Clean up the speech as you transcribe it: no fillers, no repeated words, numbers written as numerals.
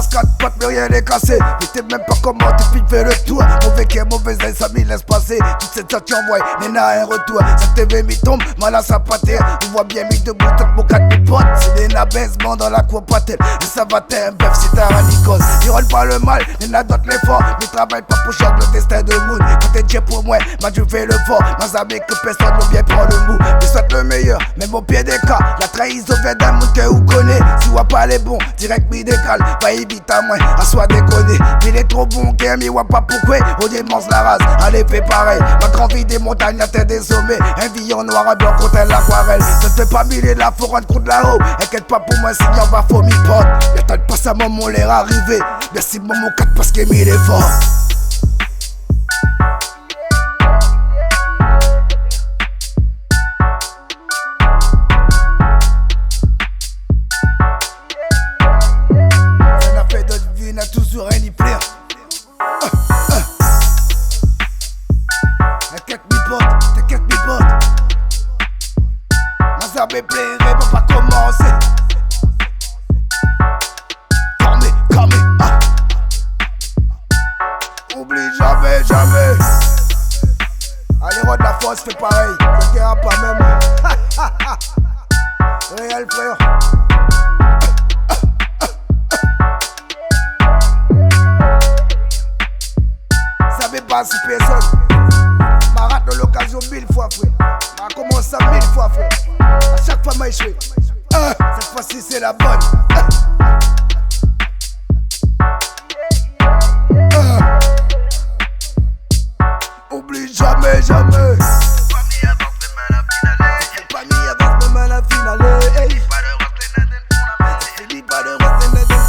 ramasse 4 potes mais rien n'est cassé. Mais t'es même pas comment tu fais le tour. Mauvais qui est mauvais œil, ça m'y laisse passer. Toute cette sortie envoie, Nena un retour. Cette TV m'y tombe, mal à sa patte. On voit bien mis debout, top mon 4 mes potes. C'est Nena baisement dans la cour patel. Et ça va t'es un bœuf, c'est un ranicos. Ils roulent pas le mal, Nena d'autres l'effort. Mais travaille pas pour changer le destin de moon. Quand t'es Dieu pour moi, moi je fais le fort. Moi amis que personne ne vient prendre le mou. Mais soit le meilleur, même au pied des cas. La trahison vient d'un monde que vous connaissez. Si vous pas les bons, direct m'y décale. Va vite à moi, à soit déconner. Il est trop bon, qu'il m'y voit pas pourquoi. On démence la race, allez fait pareil. Ma grande vie des montagnes, atteint des sommets. Un vie en noir et blanc contre l'aquarelle. Ne te fais pas miler de la forêt contre la haut. Inquiète pas pour moi, si y'en va, faut m'y prendre. Y'attends pas ça, maman, l'air arrivé. Merci, maman 4 parce qu'il m'y est fort. N'a toujours rien y plaire. T'inquiète mes potes, t'inquiète mes potes. Ma zabé plairait pour pas commencer. Calmez, ah. Oublie jamais, jamais. Allez, roi de la force, fais pareil. Ça guérira pas même. Réel frère. Pas si personne m'a raté l'occasion 1000 fois frère. M'a commencé 1000 fois frère. À chaque fois m'a échoué. Cette fois-ci c'est la bonne. Oublie jamais, jamais. Pas mis avant demain la finale. Pas de reste, pas de reste.